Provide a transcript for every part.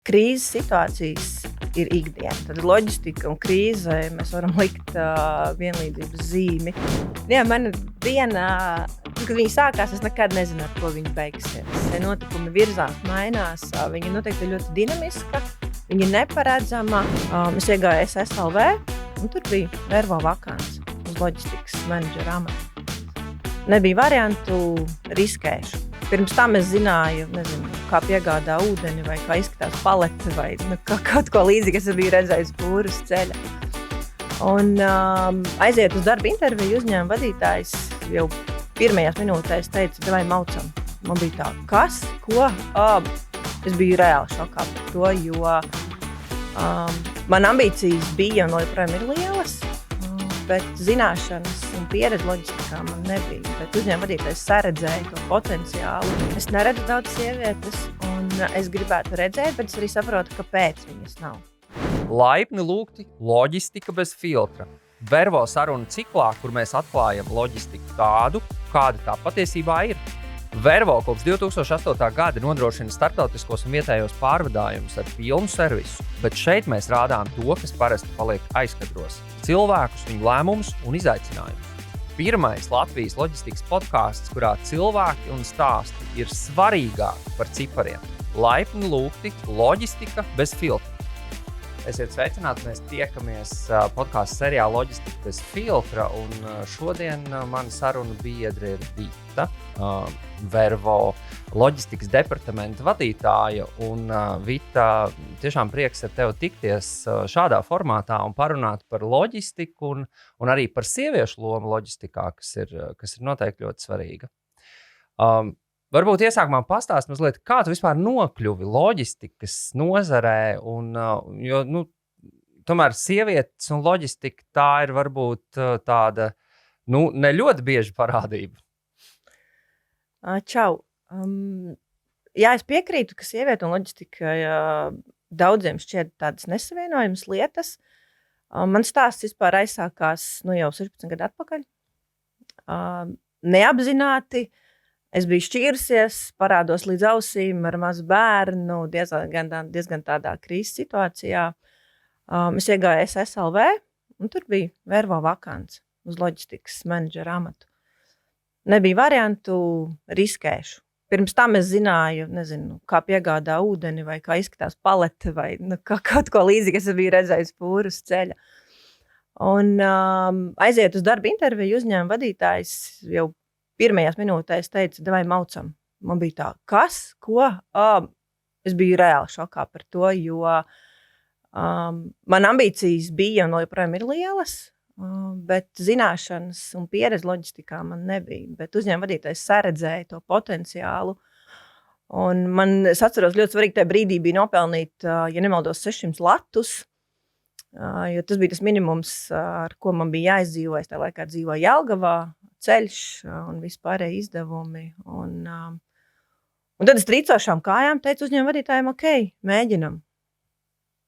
Krīzes situācijas ir ikdiena. Tad loģistika un krīze mēs varam likt vienlīdzības zīmi. Jā, man diena, kad viņi sākās, es nekad nezinu, ar ko viņi beigsies. Notikumi virzās, mainās, viņi noteikti ir ļoti dinamiska, viņi ir neparedzama. Es iegāju SSLV, un tur bija vervo vakants uz loģistikas menedžera amatu. Nebija variantu, riskēšu. Pirms tam es zināju, kā piegādā ūdeni, vai kā izskatās palete, vai kaut ko līdzīgi, es biju redzējis pūras ceļa. Un aiziet uz darba interviju, uzņēma vadītājs jau pirmajās minūtēs teica, vai maucam. Man bija tā, kas, ko? Es biju reāli šokā par to, jo man ambīcijas bija un joprojām ir lielas, bet zināšanas un pieredze loģistikā man nebija. Bet uzņēma vadītājs saredzēja to potenciālu. Es neredzu daudz sievietes, un es gribētu redzēt, bet es arī saprotu, kāpēc viņas nav. Laipni lūgti loģistika bez filtra. Vervo sarunu ciklā, kur mēs atklājam loģistiku tādu, kāda tā patiesībā ir. Vervo kopš 2008. gada nodrošina starptautiskos un vietējos pārvadājumus ar pilnu servisu, bet šeit mēs rādām to, kas parasti paliek aizkadros – cilvēkus, viņu lēmumus un izaicinājumus. Pirmais Latvijas loģistikas podcasts, kurā cilvēki un stāsti ir svarīgāki par cipariem. Laipni lūgti loģistika bez filtra. Esiet sveicināti, mēs tiekamies podcastu serijā Loģistika bez filtra, un šodien mana saruna biedre ir Vita, Vervo loģistikas departamenta vadītāja, un Vita, tiešām prieks ar tevi tikties šādā formātā un parunāt par loģistiku un arī par sieviešu lomu loģistikā, kas ir noteikti ļoti svarīga. Varbūt iesākumā pastāst mazliet, kā tu vispār nokļuvi loģistikas nozarē, jo tomēr sievietes un loģistika tā ir varbūt tāda, ne ļoti bieža parādība. Čau. Jā, es piekrītu, ka sieviete un loģistika daudziem šķiet tādas nesavienojamas lietas. Man stāsts vispār aizsākās jau 16 gadu atpakaļ. Neapzināti. Es biju šķīrusies, parādos līdz ausīm ar mazu bērnu, diezgan tādā krīzes situācijā. Es iegāju SSLV, un tur bija vervo vakants uz loģistikas menedžera amatu. Nebija variantu, riskēšu. Pirms tam es zināju, kā piegādā ūdeni, vai kā izskatās palete, vai kaut ko līdzīgi, es biju redzējis pūras ceļa. Un aiziet uz darba interviju, uzņēma vadītājs jau pirmajās minūtēs teica, vai maucam. Man bija tā, kas, ko? Es biju reāli šokā par to, jo man ambīcijas bija un joprojām ir lielas, bet zināšanas un pieredze loģistikā man nebija. Bet uzņēma vadītājs saredzēja to potenciālu. Un es atceros, ļoti svarīgi tajā brīdī bija nopelnīt, ja nemaldos, 600 latus, jo tas bija tas minimums, ar ko man bija jāizdzīvo. Es tajā laikā dzīvoju Jelgavā, ceļš un vispārēji izdevumi. Un tad es trīcošām kājām teicu uzņēma vadītājiem, ok, mēģinam.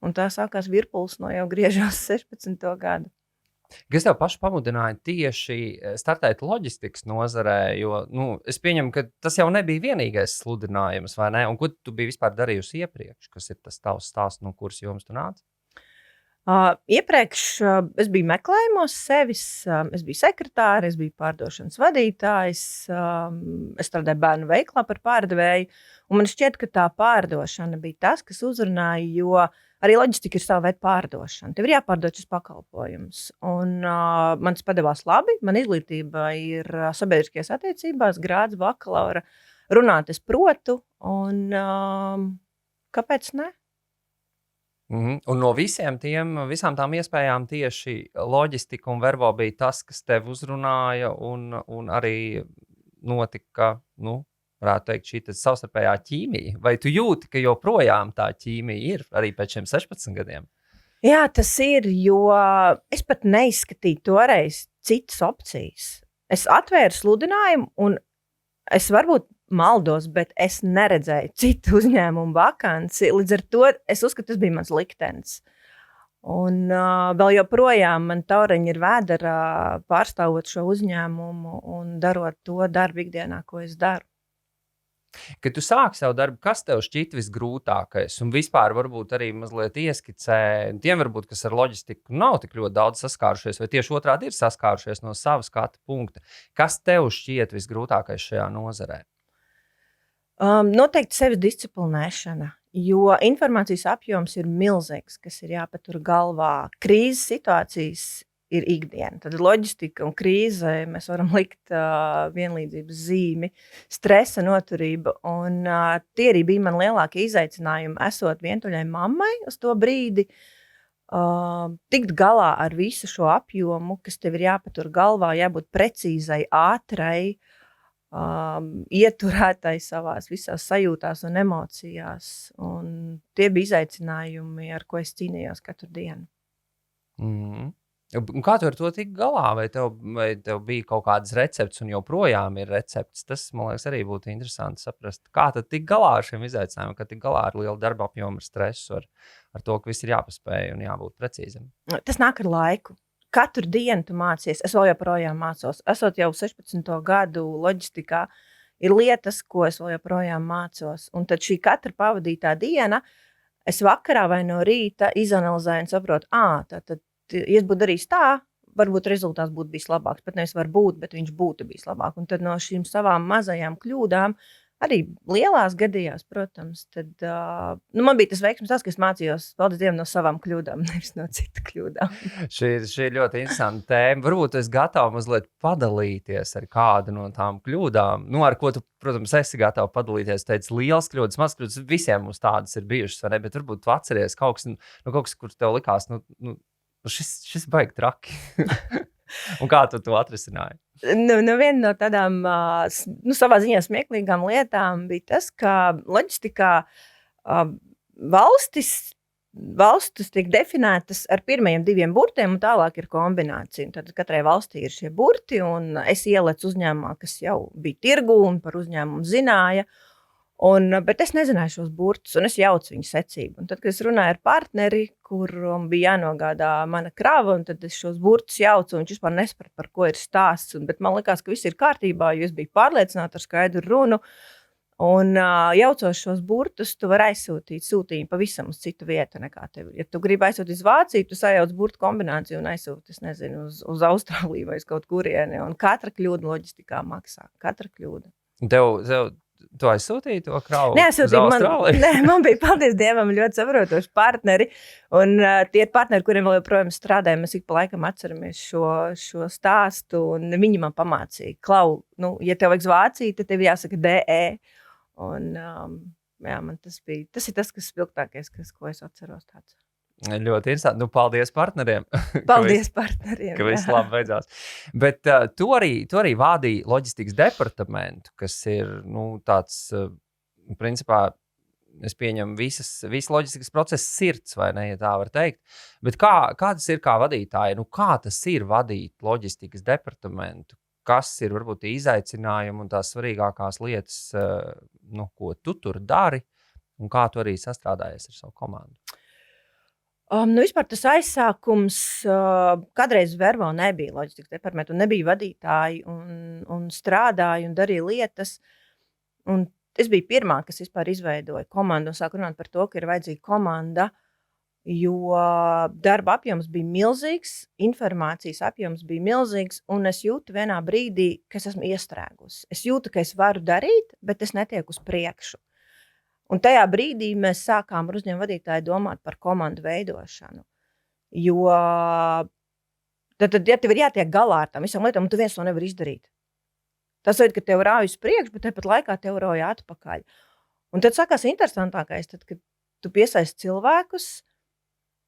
Un tā sākās virpuls no jau griežos 16. gadu. Kas tev pašu pamudināja tieši startēt loģistikas nozarē, jo es pieņemu, ka tas jau nebija vienīgais sludinājums, vai ne? Un ko tu biji vispār darījusi iepriekš? Kas ir tas tavs stāsts, no kuras jomas tu nāc? Iepriekš es biju meklējumos sevis, es biju sekretāre, es biju pārdošanas vadītājs, es strādāju bērnu veiklā par pārdevēju, un man šķiet, ka tā pārdošana bija tas, kas uzrunāja, jo arī loģistika ir sava veida pārdošana. Tev ir jāpārdod šis pakalpojums, un man tas padevās labi, man izglītība ir sabiedriskajās attiecībās, grāds bakalaura, runāt es protu, un kāpēc ne? Un no visām tām iespējām tieši loģistika un vervo bija tas, kas tev uzrunāja un arī notika, varētu teikt, šī savstarpējā ķīmija. Vai tu jūti, ka joprojām tā ķīmija ir arī pēc šiem 16 gadiem? Jā, tas ir, jo es pat neizskatīju toreiz citas opcijas. Es atvēru sludinājumu un es varbūt maldos, bet es neredzēju citu uzņēmumu vakanci. Līdz ar to es uzskatu, tas bija mans liktenis. Un vēl joprojām man taureņi ir vēderā pārstāvot šo uzņēmumu un darot to darbu ikdienā, ko es daru. Kad tu sāki savu darbu, kas tev šķiet visgrūtākais? Un vispār varbūt arī mazliet ieskicē, tiem varbūt, kas ar loģistiku nav tik ļoti daudz saskārušies, vai tieši otrādi ir saskārušies no savas skatu punkta. Kas tev šķiet visgrūtākais šajā nozarē? Noteikti sevis disciplinēšana, jo informācijas apjoms ir milzīgs, kas ir jāpatur galvā. Krīzes situācijas ir ikdiena. Tad loģistika un krīze mēs varam likt vienlīdzības zīmi, stresa noturība. Un tie arī bija man lielākie izaicinājumi, esot vientuļai mammai uz to brīdi. Tikt galā ar visu šo apjomu, kas tev ir jāpatur galvā, jābūt precīzai, ātrai, ieturētai savās visās sajūtās un emocijās. Un tie bija izaicinājumi, ar ko es cīnījos katru dienu. Un kā tu ar to tiki galā? Vai tev bija kaut kādas receptes un joprojām ir receptes? Tas, man liekas, arī būtu interesanti saprast. Kā tad tik galā ar šiem izaicinājumiem, kā tik galā ar lielu darba apjomu, ar stresu, ar to, ka viss ir jāpaspēj un jābūt precīzam? Tas nāk ar laiku. Katru dienu tu mācies. Es vēl joprojām mācos. Esot jau 16. gadu loģistikā, ir lietas, ko es vēl joprojām mācos. Un tad šī katra pavadītā diena, es vakarā vai no rīta izanalizēju un saprotu, tad ja es būtu darījis tā, varbūt rezultāts būtu bijis labāks. Pat nevis varbūt, bet viņš būtu bijis labāk. Un tad no šīm savām mazajām kļūdām, arī lielās gadījās, protams, tad man bija tas veiksmes tas, ka es mācījos, paldies Dievam, no savām kļūdām, nevis no citu kļūdām. Šī ir ļoti interesanta tēma. Varbūt es gatavu mazliet padalīties ar kādu no tām kļūdām. Ar ko tu, protams, esi gatava padalīties. Teici, liels kļūdas, maz kļūdas, visiem mums tādas ir bijušas, vai ne? Bet varbūt tu atceries kaut kas, kur tev likās, šis baigi traki. Un kā tu to atrisināji? Viena no tādām savā ziņā smieklīgām lietām bija tas, ka loģistikā valstis tiek definētas ar pirmajiem 2 burtiem, un tālāk ir kombinācija. Tad katrai valstī ir šie burti, un es ielecu uzņēmumā, kas jau bija tirgu un par uzņēmumu zināja. Bet es nezināju šos burtus, un es jaucu viņu secību. Un tad, kad es runāju ar partneri, kuram bija jānogādā mana krava, un tad es šos burtus jaucu, un viņš vispār nesaprata, par ko ir stāsts. Bet man likās, ka viss ir kārtībā, jo es biju pārliecināta ar skaidru runu. Un jaucot šos burtus, tu vari aizsūtīt sūtījumu pavisam uz citu vietu nekā tev. Ja tu gribi aizsūtīt uz Vāciju, tu sajauc burtu kombināciju un aizsūti, es nezinu, uz Austrāliju vai uz kaut kurieni. Un katra kļūda loģistikā maksā. Katra kļūda. Tu aizsūtīji to kravu? Man bija, paldies Dievam, ļoti saprotoši partneri. Un tie ir partneri, kuriem vēl joprojām strādājam. Mēs ik pa laikam atceramies šo stāstu. Un viņi man pamācīja, Klau, ja tev vajag Vāciju, tad tev jāsaka DE. Un tas ir tas, kas spilgtākais, ko es atceros tāds. Ļoti interesanti. Paldies partneriem. Paldies partneriem. Ka viss labi beidzās. Bet tu arī vādīji loģistikas departamentu, kas ir tāds, principā, es pieņemu visu loģistikas procesa sirds, vai ne, ja tā var teikt. Bet kā tas ir kā vadītāji? Kā tas ir vadīt loģistikas departamentu? Kas ir varbūt izaicinājumi un tās svarīgākās lietas, ko tu tur dari, un kā tu arī sastrādājies ar savu komandu? Vispār tas aizsākums, kādreiz Vervo nebija loģistikas departamentu, un nebija vadītāji, un strādāja un darīja lietas. Un es biju pirmā, kas vispār izveidoja komandu un sāku runāt par to, ka ir vajadzīga komanda, jo darba apjoms bija milzīgs, informācijas apjoms bija milzīgs, un es jūtu vienā brīdī, ka es esmu iestrēgusi. Es jūtu, ka es varu darīt, bet es netieku uz priekšu. Un tajā brīdī mēs sākām ar uzņēmumu vadītāju domāt par komandu veidošanu. Jo tad, ja tev ir jātiek galā ar tām visām lietām, un tu viens to nevar izdarīt. Tas vajag, ka tev rauj uz priekšu, bet tāpat laikā tev rauj atpakaļ. Un tad sākās interesantākais, tad, kad tu piesaisti cilvēkus,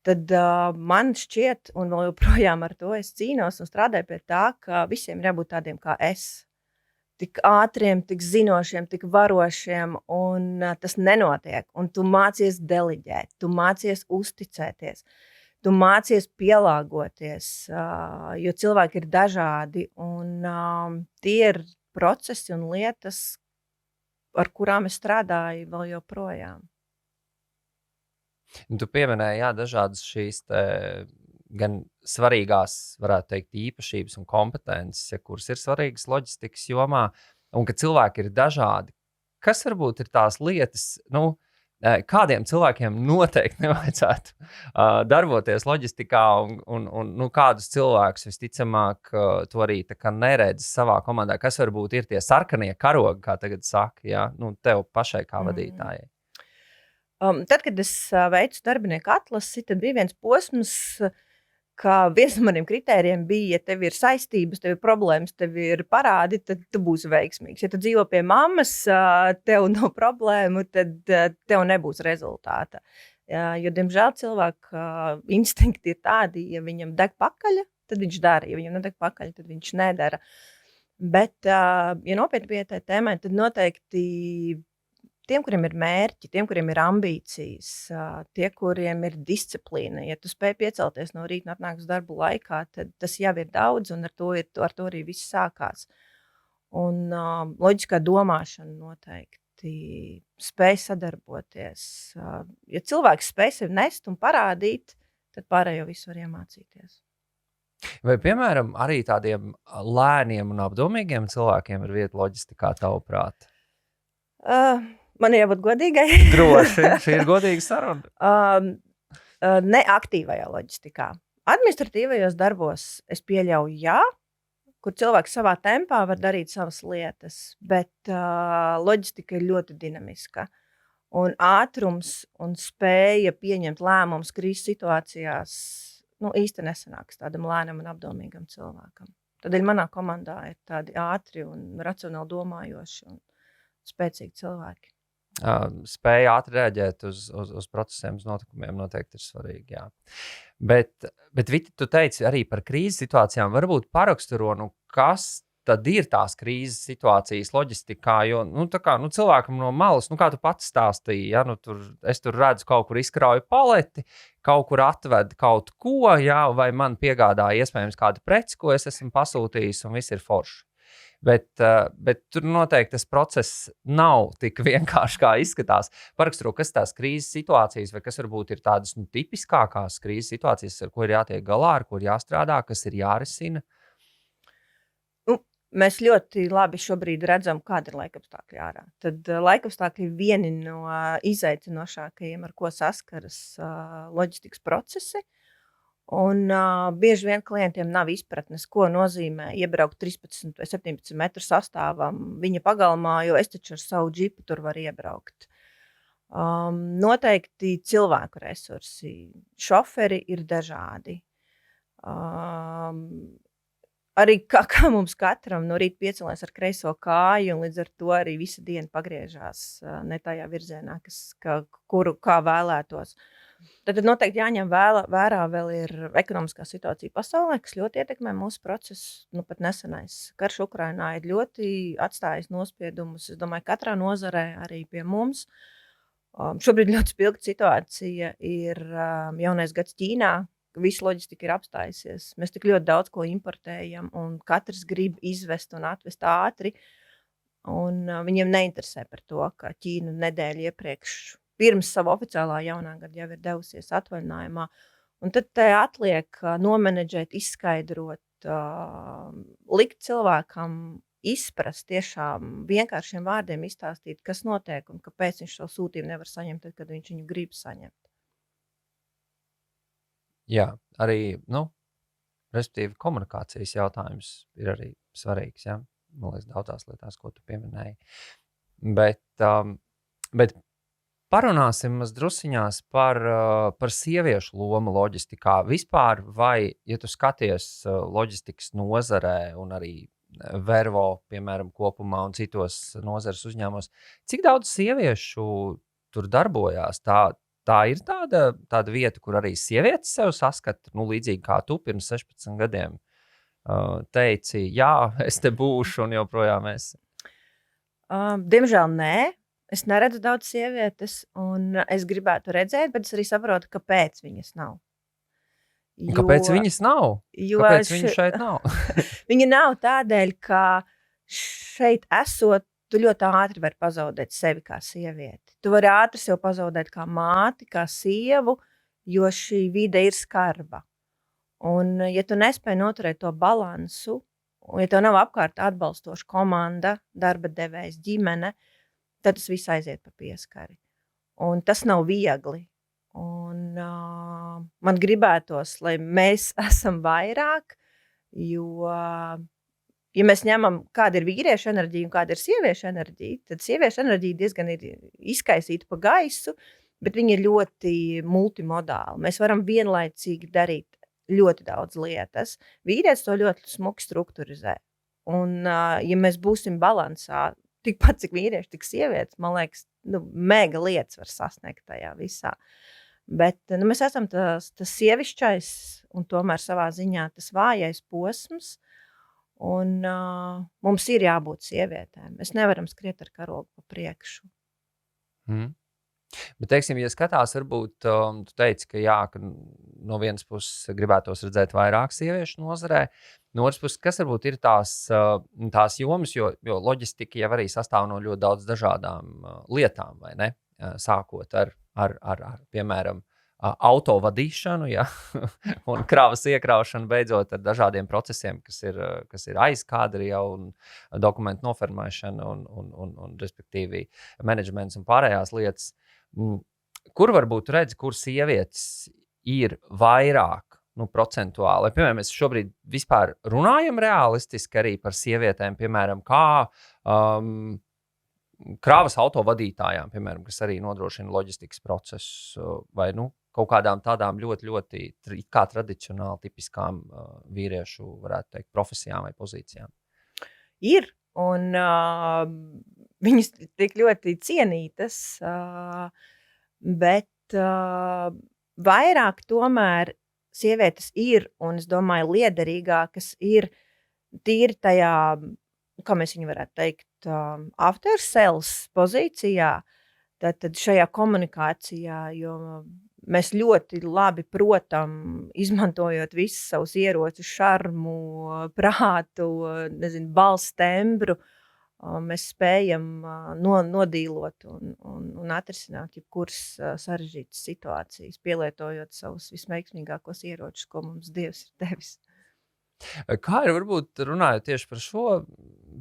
tad man šķiet, un vēl joprojām ar to es cīnos un strādāju pie tā, ka visiem ir jābūt tādiem kā es. Tik ātriem, tik zinošiem, tik varošiem, un tas nenotiek. Un tu mācies deliģēt, tu mācies uzticēties, tu mācies pielāgoties, jo cilvēki ir dažādi, un tie ir procesi un lietas, ar kurām es strādāju vēl joprojām. Tu pieminēji, dažādas šīs gan svarīgās, varētu teikt, īpašības un kompetences, kuras ir svarīgas loģistikas jomā, un ka cilvēki ir dažādi. kas varbūt ir tās lietas, kādiem cilvēkiem noteikti nevajadzētu darboties loģistikā un kādus cilvēkus visticamāk tu arī tā kā neredzi savā komandā, kas varbūt ir tie sarkanie karogi, kā tagad saka, ja? Tev pašai kā vadītājai. Tad, kad es veicu darbinieku atlasi, tad bija viens posms, ka viens no maniem kritērijiem bija, ja tev ir saistības, tev ir problēmas, tev ir parādi, tad tu būsi veiksmīgs. Ja tu dzīvo pie mammas, tev nav problēmu, tad tev nebūs rezultāta. Jo, diemžēl, cilvēku instinkti ir tādi, ja viņam deg pakaļa, tad viņš dara. Ja viņam nedeg pakaļa, tad viņš nedara. Bet, ja nopietni pie tai tēmai, tad noteikti tiem, kuriem ir mērķi, tiem, kuriem ir ambīcijas, tie, kuriem ir disciplīna, ja tu spēj piecelties no rīta un atnāk uz darbu laikā, tad tas jau ir daudz, un ar to arī viss sākās. Un loģiskā domāšana noteikti spēj sadarboties. Ja cilvēks spēj sevi nest un parādīt, tad pārējo visu var iemācīties. Vai, piemēram, arī tādiem lēniem un apdomīgiem cilvēkiem ir vieta loģistikā, tavuprāt? Man ir jābūt godīgai. Droši, šī ir godīga saruna. Ne aktīvajā loģistikā. Administratīvajos darbos es pieļauju, jā, kur cilvēks savā tempā var darīt savas lietas, bet loģistika ir ļoti dinamiska. Un ātrums un spēja pieņemt lēmumus krīzes situācijās īsti nesanāks tādam lēnam un apdomīgam cilvēkam. Tādēļ manā komandā ir tādi ātri un racionāli domājoši un spēcīgi cilvēki. Spēja ātri reaģēt uz procesiem, uz notikumiem noteikti ir svarīgi, jā. Bet Viti, tu teici arī par krīzes situācijām, varbūt paraksturo, kas tad ir tās krīzes situācijas loģistikā, jo, cilvēkam no malas, kā tu pats stāstīji, ja, es tur redzu kaut kur izkrauju paleti, kaut kur atved kaut ko, jā, vai man piegādāja iespējams kādu preci, ko es esmu pasūtījis, un viss ir forši. Bet tur noteikti tas process nav tik vienkārši, kā izskatās. Paraksturo, kas tās krīzes situācijas, vai kas varbūt ir tādas tipiskākās krīzes situācijas, ar ko ir jātiek galā, ar ko ir jāstrādā, kas ir jārisina? Mēs ļoti labi šobrīd redzam, kāda ir laikapstākļi ārā. Tad laikapstākļi ir vieni no izaicinošākajiem, ar ko saskaras loģistikas procesi. Un bieži vien klientiem nav izpratnes, ko nozīmē iebraukt 13 vai 17 metru sastāvam viņa pagalmā, jo es taču ar savu džipu tur varu iebraukt. Noteikti cilvēku resursi, šoferi ir dažādi. Arī kā mums katram no rīta piecelies ar kreiso kāju, un līdz ar to arī visa diena pagriežās ne tajā virzienā, kuru kā vēlētos. Tad noteikti jāņem vērā vēl ir ekonomiskā situācija pasaulē, kas ļoti ietekmē mūsu procesu. Pat nesenais karš Ukrainā ir ļoti atstājis nospiedumus. Es domāju, katrā nozarē, arī pie mums. Šobrīd ļoti spilgta situācija ir jaunais gads Ķīnā. Visa loģistika ir apstājusies. Mēs tik ļoti daudz ko importējam, un katrs grib izvest un atvest ātri. Un viņiem neinteresē par to, ka Ķīna nedēļu iepriekš pirms savu oficiālā jaunā gada jau ir devusies atvaļinājumā. Un tad te atliek nomenedžēt, izskaidrot, likt cilvēkam izprast tiešām vienkāršiem vārdiem izstāstīt, kas notiek un kāpēc viņš savu sūtījumu nevar saņemt, tad, kad viņš viņu grib saņemt. Jā, arī, respektīvi komunikācijas jautājums ir arī svarīgs, jā. Man liekas, daudzās lietās, ko tu pieminēji. Bet parunāsim drusciņās par sieviešu lomu loģistikā. Vispār, vai, ja tu skaties loģistikas nozarē un arī Vervo, piemēram, kopumā un citos nozares uzņēmumos, cik daudz sieviešu tur darbojās? Tā ir tāda vieta, kur arī sievietes sev saskata, līdzīgi kā tu pirms 16 gadiem teici, jā, es te būšu un joprojām esi. Diemžēl nē. Es neredzu daudz sievietes, un es gribētu redzēt, bet es arī saprotu, kāpēc viņas nav. Kāpēc viņas nav? Kāpēc viņas šeit nav? Viņa nav tādēļ, ka šeit esot, tu ļoti ātri vari pazaudēt sevi kā sievieti. Tu vari ātri sev pazaudēt kā māti, kā sievu, jo šī vide ir skarba. Un ja tu nespēji noturēt to balansu, un ja tev nav apkārt atbalstoša komanda, darba devējs, ģimene, tad tas viss aiziet pa pieskari. Un tas nav viegli. Un, man gribētos, lai mēs esam vairāk, jo, ja mēs ņemam, kāda ir vīriešu enerģija un kāda ir sieviešu enerģija, tad sieviešu enerģija diezgan ir izkaisīta pa gaisu, bet viņi ir ļoti multimodāli. Mēs varam vienlaicīgi darīt ļoti daudz lietas. Vīrietis to ļoti smuki strukturizē. Un, ja mēs būsim balansā, tikpat cik vīrieši, tik sievietes, man liekas, mega lietas var sasniegt tajā visā. Bet mēs esam tas sievišķais un tomēr savā ziņā tas vājais posms. Un mums ir jābūt sievietēm. Mēs nevaram skriet ar karogu pa priekšu. Bet, teiksim, ja skatās, varbūt tu teici, ka jā, ka no vienas puses gribētos redzēt vairāk sieviešu nozarē, no otras puses, kas varbūt ir tās jomas, jo loģistika jau arī sastāv no ļoti daudz dažādām lietām, vai ne? Sākot ar piemēram, auto vadīšanu, ja? Un kravas iekraušanu, beidzot ar dažādiem procesiem, kas ir aiz kadra jau, un dokumentu noformēšana, un respektīvi menedžments un pārējās lietas. Kur varbūt redz, kur sievietes ir vairāk procentuāli? Piemēram, mēs šobrīd vispār runājam realistiski arī par sievietēm, piemēram, kā kravas autovadītājām, piemēram, kas arī nodrošina loģistikas procesu, vai kaut kādām tādām ļoti, ļoti kā tradicionāli tipiskām vīriešu, varētu teikt, profesijām vai pozīcijām? Ir, un viņas tik ļoti cienītas, bet vairāk tomēr sievietes ir, un es domāju, liederīgākas ir tīri tajā, kā mēs viņu varētu teikt, after sales pozīcijā, tad šajā komunikācijā, jo mēs ļoti labi protam, izmantojot visus savus ieročus, šarmu, prātu, balss tembru, mēs spējam nodīlot un atrisināt jebkuras sarežģītas situācijas, pielietojot savus visveiksmīgākos ieročus, ko mums Dievs ir devis. Kā ir, varbūt runājot tieši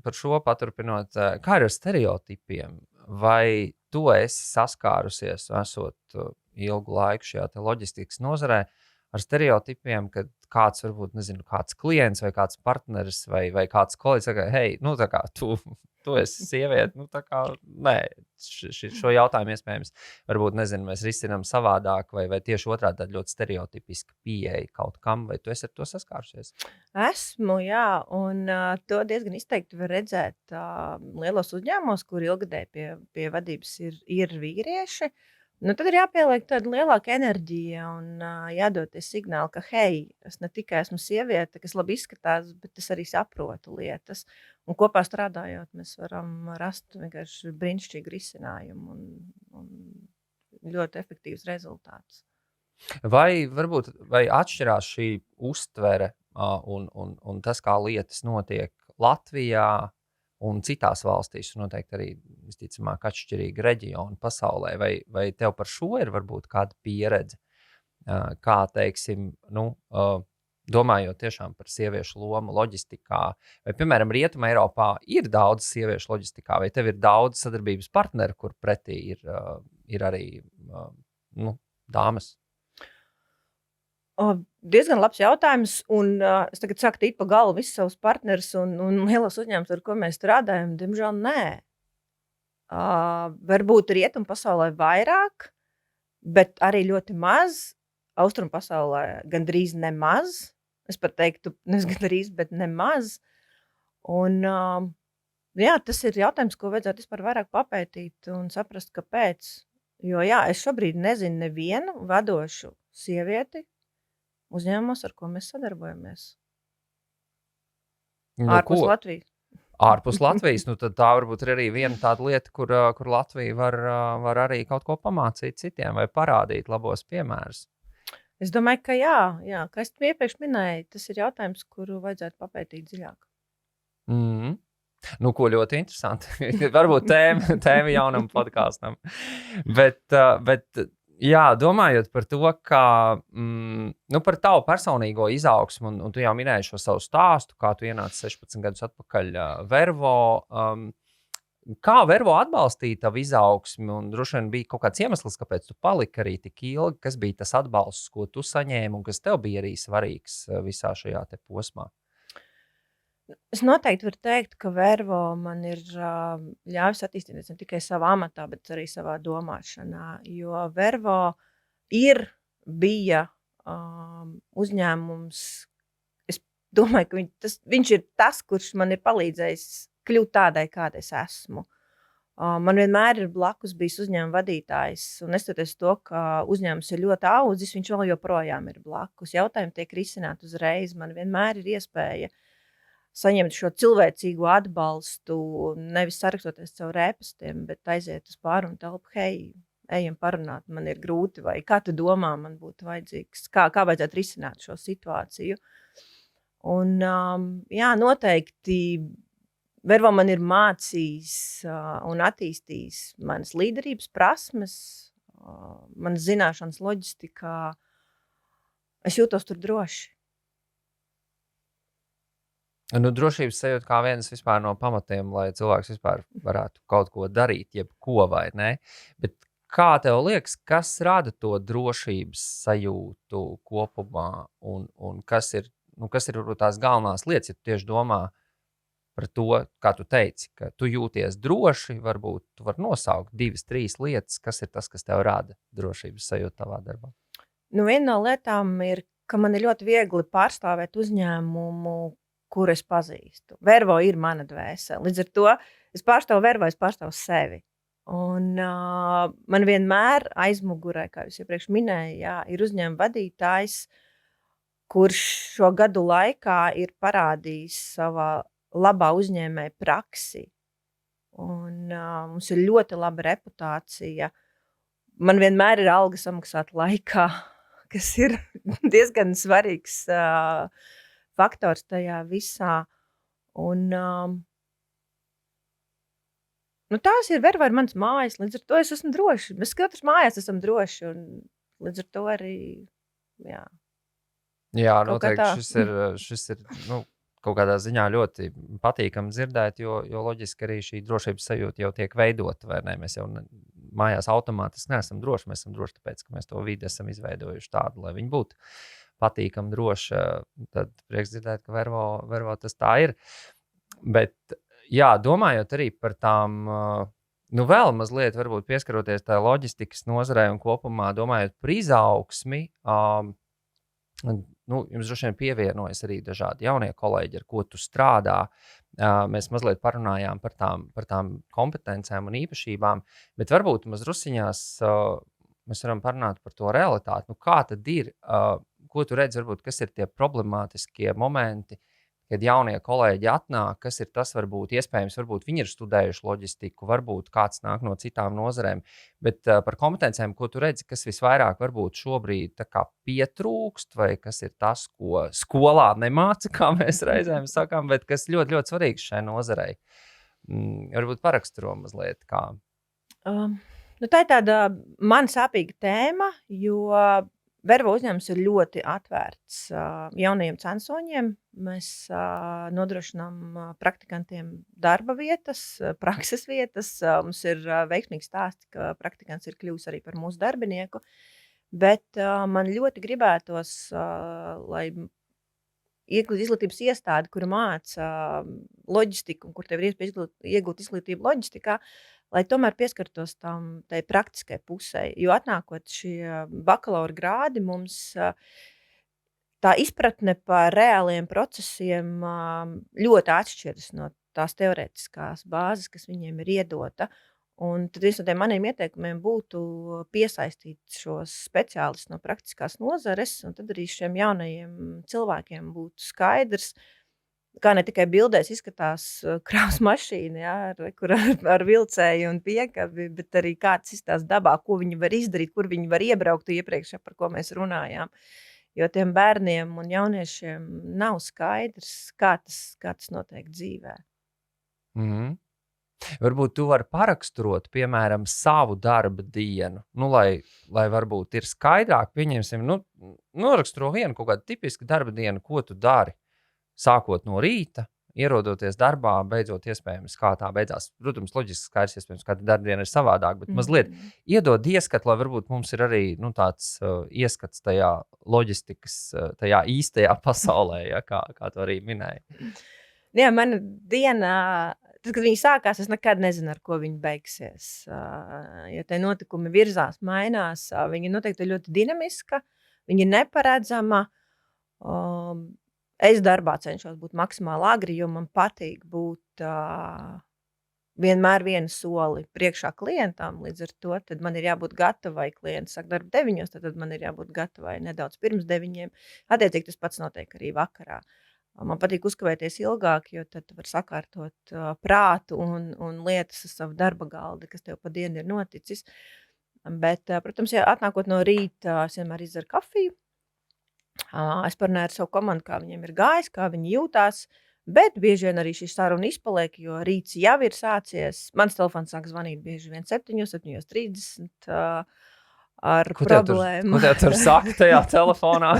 par šo paturpinot, kā ir ar stereotipiem? Vai tu esi saskārusies, esot ilgu laiku šajā loģistikas nozarē, ar stereotipiem, kad kāds varbūt, kāds klients vai kāds partneris vai kāds kolēģis saka, hei, tā kā tu esi sieviete, tā kā, nē, šo jautājumu iespējams, varbūt, mēs risinām savādāk, vai tieši otrādi tāda ļoti stereotipiska pieeja kaut kam, vai tu esi ar to saskārusies? Esmu, jā, un to diezgan izteikti var redzēt lielos uzņēmumos, kur ilgadēji pie vadības ir vīrieši. Tad ir jāpieliek tāda lielāka enerģija un jādod tie signāli, ka, hei, es ne tikai esmu sieviete, kas labi izskatās, bet es arī saprotu lietas. Un kopā strādājot, mēs varam rast vienkārši brīnišķīgu risinājumu un ļoti efektīvs rezultāts. Vai atšķirās šī uztvere un tas, kā lietas notiek Latvijā un citās valstīs, noteikti arī visticamāk atšķirīgi reģioni pasaulē, vai tev par šo ir varbūt kāda pieredze, kā, teiksim, domājot tiešām par sieviešu lomu loģistikā, vai, piemēram, Rietuma Eiropā ir daudz sieviešu loģistikā, vai tev ir daudz sadarbības partneri, kur pretī ir arī dāmas? Diezgan labs jautājums, un es tagad sāku tīt pa galvu visus savus partnerus un lielos uzņēmumus, ar ko mēs strādājam, diemžēl nē. Varbūt rietumu pasaulē vairāk, bet arī ļoti maz. Austrumu pasaulē gandrīz nemaz. Es pat teiktu, nevis gandrīz, bet nemaz. Un jā, tas ir jautājums, ko vajadzētu vispār vairāk papētīt un saprast, kāpēc. Jo jā, es šobrīd nezinu nevienu vadošu sievieti uzņēmumos, ar ko mēs sadarbojamies. Ārpus Latvijas. Ārpus Latvijas, tad tā varbūt ir arī viena tāda lieta, kur Latvija var arī kaut ko pamācīt citiem vai parādīt labos piemērus. Es domāju, ka jā, kā es iepriekš minēju, tas ir jautājums, kuru vajadzētu papētīt dziļāk. Ko ļoti interesanti. Varbūt tēma jaunam podkāstam. Bet jā, domājot par to, ka par tavu personīgo izaugsmu, un tu jau minēji šo savu stāstu, kā tu ienāci 16 gadus atpakaļ Vervo, Kā Vervo atbalstīja tavu izaugsmi, un droši vien bija kaut kāds iemesls, kāpēc tu paliki arī tik ilgi, kas bija tas atbalsts, ko tu saņēmi, un kas tev bija arī svarīgs visā šajā te posmā? Es noteikti varu teikt, ka Vervo man ir ļāvis attīstīties ne tikai savā amatā, bet arī savā domāšanā, jo Vervo bija uzņēmums. Es domāju, ka viņš ir tas, kurš man ir palīdzējis kļūt tādai, kāda es esmu. Man vienmēr ir blakus bijis uzņēmuma vadītājs, un neskatoties to, ka uzņēmums ir ļoti audzis, viņš vēl joprojām ir blakus. Jautājumi tiek risināti uzreiz. Man vienmēr ir iespēja saņemt šo cilvēcīgo atbalstu, nevis sarakstoties caur ēpastiem, bet aiziet uz pārunu telpu, hei, ejam parunāt, man ir grūti, vai kā tu domā, man būtu vajadzīgs, kā vajadzētu risināt šo situāciju. Un jā, noteikti Vervo man ir mācījis un attīstījis manas līderības prasmes, manas zināšanas loģistikā. Es jūtos tur droši. Nu, drošības sajūta kā viens vispār no pamatiem, lai cilvēks vispār varētu kaut ko darīt, jebko vai ne. Bet kā tev liekas, kas rada to drošības sajūtu kopumā un kas ir varbūt tās galvenās lietas, ja tu tieši domā par to, kā tu teici, ka tu jūties droši, varbūt tu vari nosaukt 2-3 lietas, kas ir tas, kas tev rada drošības sajūtu tavā darbā? Nu, viena no lietām ir, ka man ir ļoti viegli pārstāvēt uzņēmumu, kuru es pazīstu. Vervo ir mana dvēsele. Līdz ar to es pārstāvu Vervo, es pārstāvu sevi. Un man vienmēr aizmugurē, kā jūs iepriekš minēju, jā, ir uzņēmuma vadītājs, kurš šo gadu laikā ir parādījis savā labā uzņēmēja praksi. Un mums ir ļoti laba reputācija. Man vienmēr ir alga samaksāta laikā, kas ir diezgan svarīgs faktors tajā visā. Un tās ir Vervo ir mans mājas, līdz ar to es esmu droši. Mēs katrs mājās esam droši, un līdz ar to arī, jā. Jā, noteikti šis ir kaut kādā ziņā ļoti patīkami dzirdēt, jo loģiski arī šī drošības sajūta jau tiek veidota, vai ne? Mēs jau mājās automātiski neesam droši, mēs esam droši tāpēc, ka mēs to vidi esam izveidojuši tādu, lai viņi būtu patīkami droši. Tad prieks dzirdēt, ka Vervo tas tā ir. Bet, jā, domājot arī par tām, vēl mazliet varbūt pieskaroties tā loģistikas nozarei un kopumā domājot par izaugsmi, jums droši vien pievienojas arī dažādi jaunie kolēģi, ar ko tu strādā. Mēs mazliet parunājām par tām kompetencēm un īpašībām, bet varbūt mazrusiņās mēs varam parunāt par to realitāti. Kā tad ir, ko tu redzi, varbūt, kas ir tie problemātiskie momenti, kad jaunie kolēģi atnāk, kas ir tas varbūt iespējams, varbūt viņi ir studējuši loģistiku, varbūt kāds nāk no citām nozarēm, bet par kompetencēm, ko tu redzi, kas visvairāk varbūt šobrīd tā kā pietrūkst, vai kas ir tas, ko skolā nemāca, kā mēs reizēm sakām, bet kas ļoti, ļoti svarīgs šai nozarei. Varbūt paraksturo mazliet kā. Tā ir tāda man sāpīga tēma, jo Vervo uzņēmums ir ļoti atvērts jaunajiem censoņiem. Mēs nodrošinām praktikantiem darba vietas, prakses vietas. Mums ir veiksmīgi stāsti, ka praktikants ir kļuvis arī par mūsu darbinieku. Bet man ļoti gribētos, lai izglītības iestāde, kura māca loģistiku, un kur tev ir iespēja iegūt izglītību loģistikā, lai tomēr pieskartos tai praktiskai pusē. Jo atnākot šie bakalaura grādi, mums tā izpratne par reāliem procesiem ļoti atšķiras no tās teorētiskās bāzes, kas viņiem ir iedota. Un tad viens no tiem maniem ieteikumiem būtu piesaistīt šos speciālistus no praktiskās nozares, un tad arī šiem jaunajiem cilvēkiem būtu skaidrs, kā ne tikai bildēs izskatās kravas mašīna, jā, ar vilcēju un piekabi, bet arī kā tas izskatās dabā, ko viņi var izdarīt, kur viņi var iebraukt iepriekš, par ko mēs runājām. Jo tiem bērniem un jauniešiem nav skaidrs, kā tas notiek dzīvē. Varbūt tu vari paraksturot, piemēram, savu darba dienu, lai varbūt ir skaidrāk, pieņemsim, noraksturo vienu kaut kādu tipisku darba dienu, ko tu dari. Sākot no rīta, ierodoties darbā, beidzot iespējams, kā tā beidzās. Protams, loģiski skaidrs, iespējams, ka darbdiena ir savādāk, bet mazliet iedod ieskatu, lai varbūt mums ir arī tāds ieskats tajā loģistikas, tajā īstajā pasaulē, ja, kā tu arī minēji. Jā, mana diena, tad, kad viņi sākās, es nekad nezinu, ar ko viņi beigsies. Ja tie notikumi virzās, mainās, viņi noteikti ir ļoti dinamiska, viņi ir neparedzama. Es darbā cenšos būt maksimāli agri, jo man patīk būt vienmēr vienu soli priekšā klientam. Līdz ar to tad man ir jābūt gatavai. Klients saka darbu 9, tad man ir jābūt gatavai nedaudz pirms 9. Attiecīgi tas pats notiek arī vakarā. Man patīk uzkavēties ilgāk, jo tad var sakārtot prātu un lietas uz savu darba galdu, kas tev pa dienu ir noticis. Bet, protams, ja atnākot no rīta, es vienmēr izdaru kafiju. Es parunāju ar savu komandu, kā viņiem ir gājis, kā viņi jūtās. Bet bieži vien arī šī saruna izpaliek, jo rīts jau ir sācies. Mans telefons sāk zvanīt bieži vien 7, 7:30 ar problēmu. Ko tev tur saka tajā telefonā?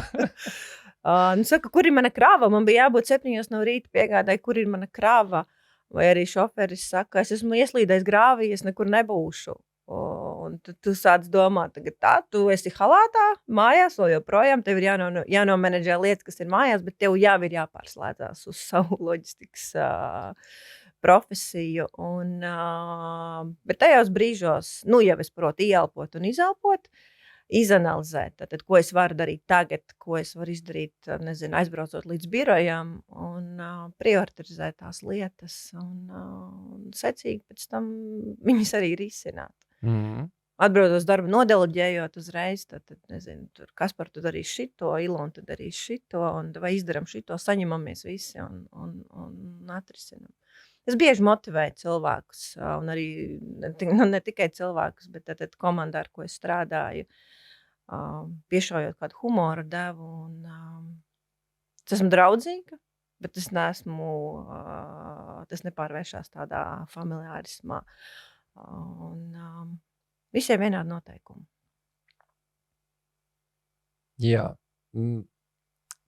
Saka, kur ir mana krāva? Man bija jābūt 7 no rīta piegādāji, kur ir mana krāva. Vai arī šoferis saka, es esmu ieslīdējis grāvī, es nekur nebūšu. Un tad tu sāc domāt, tagad tā, tu esi halātā, mājās vēl joprojām, tev ir jānomenedžē lietas, kas ir mājās, bet tev jau ir jāpārslēdzās uz savu loģistikas profesiju. Bet tajos brīžos, jau es protu ieelpot un izelpot, izanalizēt, tad, ko es varu darīt tagad, ko es varu izdarīt, aizbraucot līdz birojām un prioritizēt tās lietas un secīgi pēc tam viņas arī risināt. Atbraucot darbu, nodeleģējot uzreiz, tad tur Kaspar, tu darīsi šito, Ilona, tu darīsi šito, un vai izdaram šito, saņemamies visi un atrisinam. Es bieži motivēju cilvēkus, un arī ne tikai cilvēkus, bet tad komandā, ar ko es strādāju, piešaujot kādu humora devu. Es esmu draudzīga, bet es neesmu, tas nepārvēršās tādā familiārismā. Visiem vienādi noteikumi. Jā.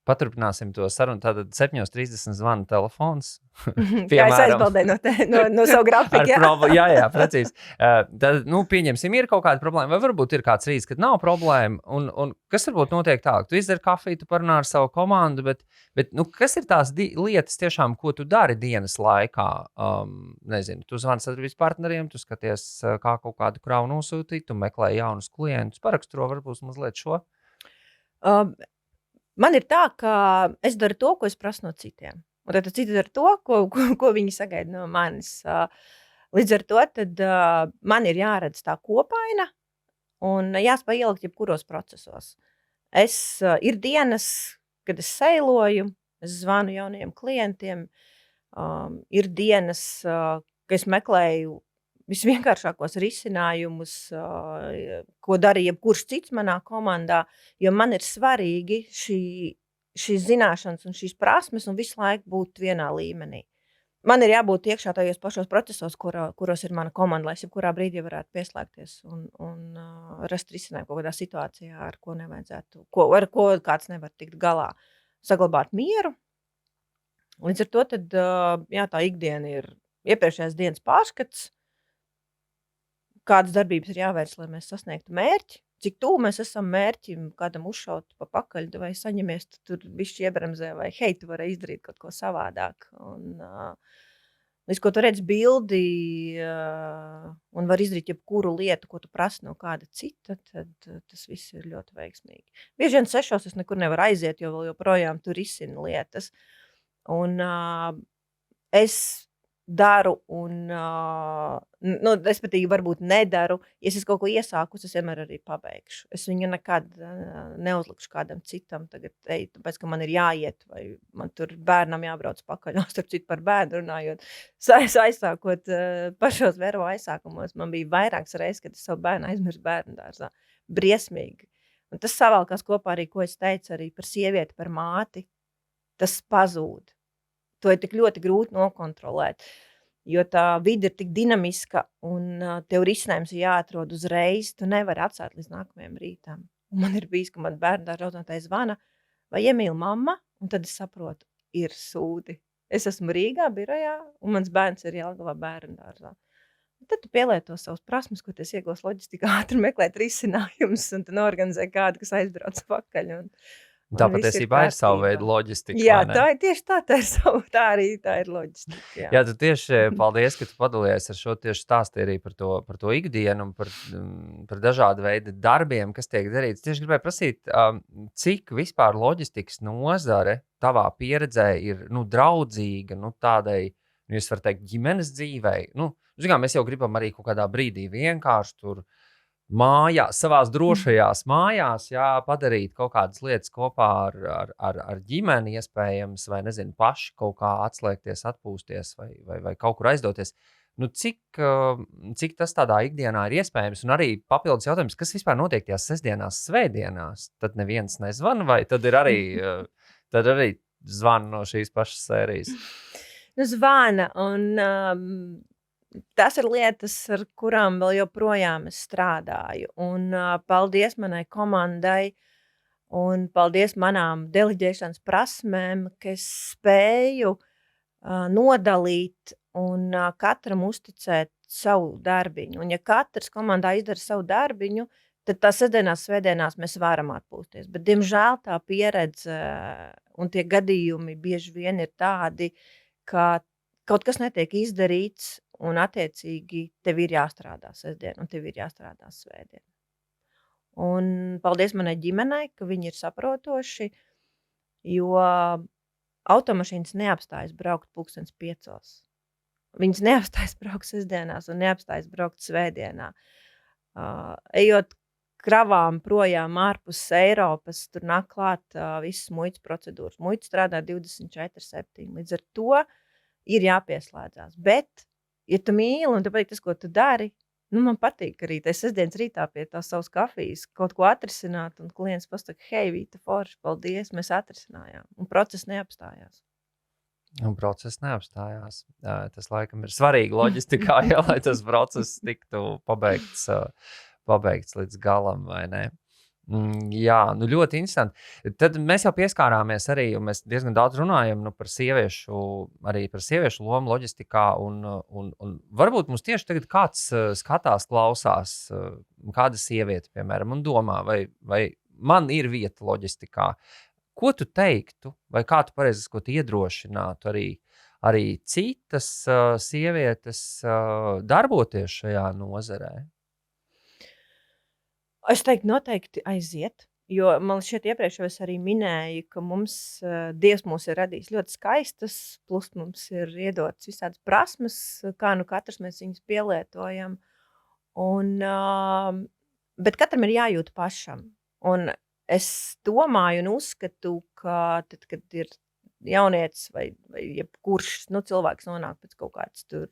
Paturpināsim to sarunu. Tātad 7:30 zvana telefons. Jā, es aizbaldēju no savu grafiku. Jā, precīzi. Tad, pieņemsim, ir kaut kāda problēma, vai varbūt ir kāds rīts, kad nav problēma, un kas varbūt notiek tālāk? Tu izdari kafiju, tu parunā ar savu komandu, bet kas ir tās lietas tiešām, ko tu dari dienas laikā? Tu zvani sadarbības partneriem, tu skaties, kā kaut kādu kravu nosūtīt, tu meklē jaunus klientus, paraksturo varbūt mazliet šo? Man ir tā, ka es daru to, ko es prasu no citiem. Un tad citi dara to, ko viņi sagaida no manis. Līdz ar to tad, man ir jāredz tā kopaina un jāspēj ielikt jebkuros procesos. Ir dienas, kad es seiloju, es zvanu jauniem klientiem. Ir dienas, ka es meklēju visvienkāršākos risinājumus, ko dara jebkurš cits manā komandā, jo man ir svarīgi šīs zināšanas un šīs prasmes un visu laiku būt vienā līmenī. Man ir jābūt iekšā tajos pašos procesos, kuros ir mana komanda, lai es jebkurā brīdī varētu pieslēgties un rast risinājumu kaut kādā situācijā, ar ko nevajadzētu, ar ko kāds nevar tikt galā. Saglabāt mieru. Līdz ar to tad, tā ikdiena ir iepriekšējās dienas pārskats, kādas darbības ir jāveic, lai mēs sasniegtu mērķi, cik tuvu mēs esam mērķim, kādam uzšaut pa pakaļ, vai saņemies tur bišķi iebremzē, vai hei, tu vari izdarīt kaut ko savādāk. Līdz ko tu redz bildi un var izdarīt jebkuru lietu, ko tu prasi no kāda cita, tad tas viss ir ļoti veiksmīgi. Bieži vien 6 es nekur nevaru aiziet, jo vēl joprojām tur risina lietas. Un es daru un, respektīvi varbūt nedaru. Ja es kaut ko iesāku, es vienmēr arī pabeigšu. Es viņu nekad neuzlikšu kādam citam tagad, tāpēc, ka man ir jāiet, vai man tur bērnam jābrauc pakaļ. Starp citu par bērnu runājot, aizsākot pašos Vervo aizsākumos, man bija vairākas reizes, kad es savu bērnu aizmirsu bērnu dārzā. Briesmīgi. Un tas savalkās kopā arī, ko es teicu, arī par sievieti, par māti. Tas pazūd. To ir tik ļoti grūti nokontrolēt, jo tā vide ir tik dinamiska un tev risinājums ir jāatrod uzreiz. Tu nevari atstāt līdz nākamajam rītam. Un man ir bijis, ka man bērnu dārza audzinātājs zvana, vai iemīl mamma, un tad es saprotu, ir sūdi. Es esmu Rīgā, birojā, un mans bērns ir Jelgavā bērnu dārzā. Tad tu pielieto savas prasmes, ko tu iegūsi loģistikā, ātri meklēt risinājumus, un tu norganizē kādu, kas aizbrauc pakaļ. Tā Un viss patiesībā ir sava kārtībā. veida loģistika, Jā, vai ne? tā ir tieši tā ir sava, tā ir loģistika. Jā, tu tieši paldies, ka tu padalījies ar šo tieši stāstu arī par to ikdienu un par dažādu veidu darbiem, kas tiek darīts. Tieši gribēju prasīt, cik vispār loģistikas nozare tavā pieredzē ir draudzīga tādai, jūs varat teikt, ģimenes dzīvei. Mēs jau gribam arī kaut kādā brīdī vienkārši tur mājās, savās drošajās mājās, padarīt kaut kādas lietas kopā ar ģimeni, iespējams, vai nezinu, paši kaut kā atslēgties, atpūsties vai kaut kur aizdoties. Cik tas tādā ikdienā ir iespējams? Un arī papildus jautājums, kas vispār notiek tajās sestdienās, svētdienās? Tad neviens nezvana, vai tad ir arī zvana no šīs pašas sērijas? Zvana, un tas ir lietas, ar kurām vēl joprojām es strādāju. Un paldies manai komandai un paldies manām deleģēšanas prasmēm, ka es spēju nodalīt un katram uzticēt savu darbiņu. Un ja katrs komandā izdara savu darbiņu, tad tās sestdienās, svētdienās mēs varam atpūsties. Bet, diemžēl, tā pieredze un tie gadījumi bieži vien ir tādi, ka kaut kas netiek izdarīts, un attiecīgi tev ir jāstrādā sestdien, un tev ir jāstrādā svētdien. Un paldies manai ģimenei, ka viņi ir saprotoši, jo automašīnas neapstājas braukt 5:00. Viņas neapstājas braukt sestdienās un neapstājas braukt svētdienā. Ejot kravām projām ārpus Eiropas, tur nāk klāt visas muitas procedūras. Muita strādā 24/7. Līdz ar to ir jāpieslēdzās. Bet, ja tu mīli un tu patīk tas, ko tu dari, man patīk arī tas sestdienas rītā pie tās savas kafijas kaut ko atrisināt, un klients pasaka, hei, Vīta, forši, paldies, mēs atrisinājām. Un process neapstājās. Un process neapstājās. Tas laikam ir svarīgi loģistikā, lai tas process tiktu pabeigts līdz galam, vai ne? Jā, ļoti interesanti. Tad mēs jau pieskārāmies arī, un mēs diezgan daudz runājam par sieviešu lomu loģistikā, un varbūt mums tieši tagad kāds skatās, klausās, kāda sieviete, piemēram, un domā, vai man ir vieta loģistikā. Ko tu teiktu, vai kā tu pareizi, ko tu iedrošinātu arī citas sievietes darboties šajā nozarē? Es teiktu, noteikti aiziet, jo man šķiet iepriekš jau es arī minēju, ka Dievs mūs ir radījis ļoti skaistas, plus mums ir iedotas visādas prasmes, kā katrs mēs viņus pielietojam. Bet katram ir jājūt pašam. Un es domāju un uzskatu, ka tad, kad ir jaunietis vai jebkurš cilvēks nonāk pēc kaut kāds tur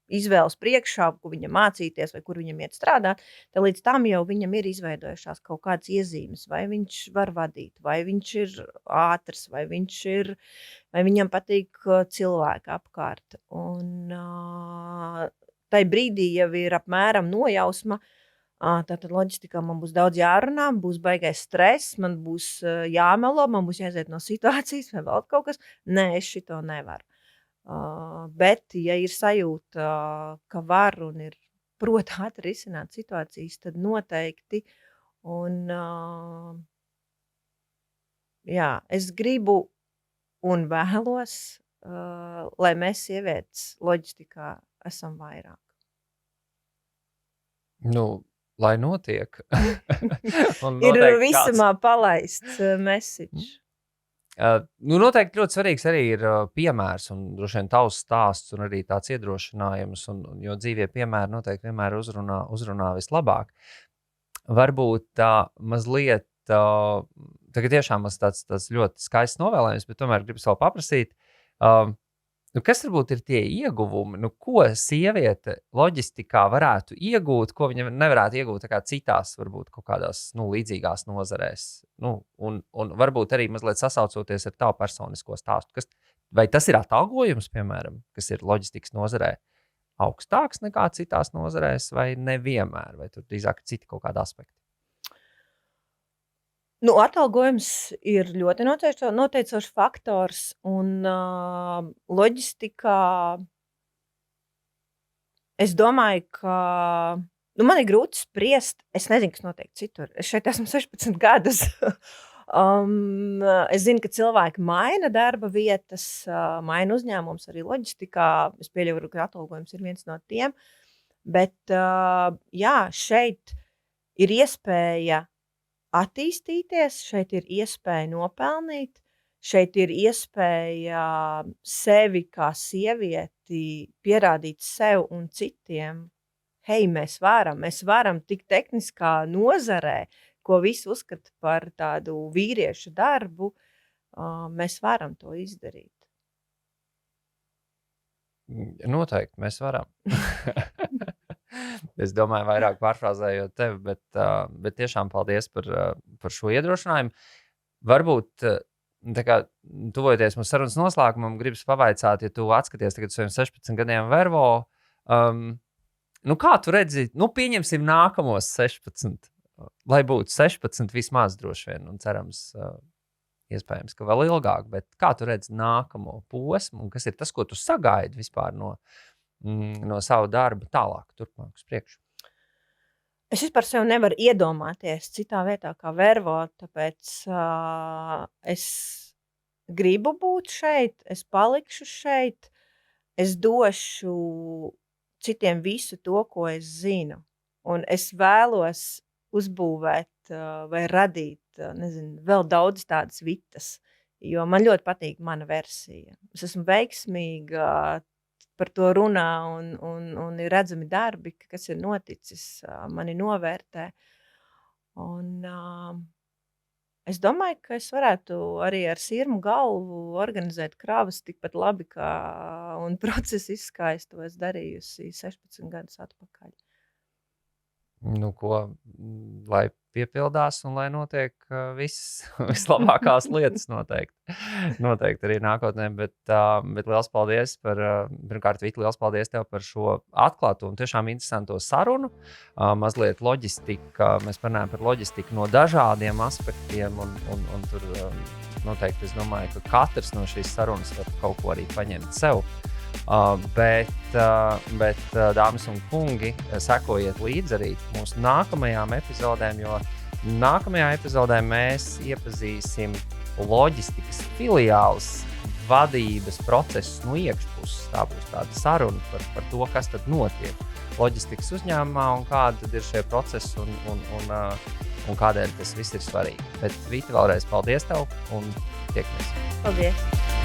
izvēles priekšā, ko viņam mācīties vai kur viņam iet strādāt, tad līdz tam jau viņam ir izveidojušās kaut kādas iezīmes, vai viņš var vadīt, vai viņš ir ātrs, vai viņam patīk cilvēki apkārt. Un tai brīdī jau ir apmēram nojausma, tātad loģistikā man būs daudz jārunā, būs baigais stress, man būs jāmelo, man būs jāiziet no situācijas vai vēl kaut kas. Nē, es šito nevaru. Bet, ja ir sajūta, ka var un ir prot ātri risināt situācijas, tad noteikti. Un, jā, es gribu un vēlos, lai mēs sievietes loģistikā esam vairāk. Lai notiek. Ir visumā palaists message. Noteikti ļoti svarīgs arī ir piemērs un droši vien tavs stāsts un arī tāds iedrošinājums, jo dzīvie piemēri noteikti vienmēr uzrunā vislabāk. Varbūt mazliet, tagad tiešām tāds ļoti skaists novēlējums, bet tomēr gribas vēl paprasīt, kas varbūt ir tie ieguvumi, ko sieviete loģistikā varētu iegūt, ko viņa nevarētu iegūt citās, varbūt kaut kādās līdzīgās nozarēs. Un varbūt arī mazliet sasaucoties ar tavu personisko stāstu. Vai tas ir atalgojums, piemēram, kas ir loģistikas nozarē augstāks nekā citās nozarēs, vai nevienmēr, vai tur drīzāk citi kaut kādi aspekti? Atalgojums ir ļoti noteicošs faktors, un loģistikā es domāju, ka man ir grūti spriest. Es nezinu, kas notiek citur. Es šeit esmu 16 gadus. Es zinu, ka cilvēki maina darba vietas, maina uzņēmumus arī loģistikā. Es pieļauju, ka atalgojums ir viens no tiem. Bet jā, šeit ir iespēja attīstīties, šeit ir iespēja nopelnīt, šeit ir iespēja sevi kā sievieti pierādīt sev un citiem. Hei, mēs varam tik tehniskā nozarē, ko visi uzskata par tādu vīriešu darbu, mēs varam to izdarīt. Noteikti mēs varam. Es domāju, vairāk pārfrāzējot tevi, bet tiešām paldies par šo iedrošinājumu. Varbūt, tā kā tuvojoties mūsu sarunas noslēgumam, gribas pavaicāt, ja tu atskaties tagad saviem 16 gadiem Vervo, kā tu redzi, pieņemsim nākamos 16, lai būtu 16 vismaz droši vien, un cerams, iespējams, ka vēl ilgāk, bet kā tu redzi nākamo posmu, un kas ir tas, ko tu sagaidi vispār no savu darbu tālāk, turpmāk uz priekšu? Es vispār sev nevaru iedomāties citā vietā kā Vervo, tāpēc es gribu būt šeit, es palikšu šeit, es došu citiem visu to, ko es zinu, un es vēlos uzbūvēt vai radīt, vēl daudz tādas vitas, jo man ļoti patīk mana versija. Es esmu veiksmīga, par to runā un ir redzami darbi, kas ir noticis, mani novērtē. Un es domāju, ka es varētu arī ar sirmu galvu organizēt kravas tikpat labi, un procesu kā es to esmu darījusi 16 gadus atpakaļ. Lai piepildās un lai notiek vislabākās lietas noteikti arī nākotnē, bet liels paldies pirmkārt, Vita, liels paldies tev par šo atklāto un tiešām interesanto sarunu. Mazliet loģistika, mēs parunājam par loģistiku no dažādiem aspektiem un tur noteikti es domāju, ka katrs no šīs sarunas var kaut ko arī paņemt sev. Bet dāmas un kungi, sekojiet līdzi arī mūsu nākamajām epizodēm, jo nākamajā epizodē mēs iepazīsim loģistikas filiāles vadības procesus no iekšpuses. Tā būs tāda saruna par to, kas tad notiek loģistikas uzņēmumā un kādi tad ir šie procesi un kādēļ tas viss ir svarīgi. Bet Vita, vēlreiz paldies tev un tiekamies. Paldies!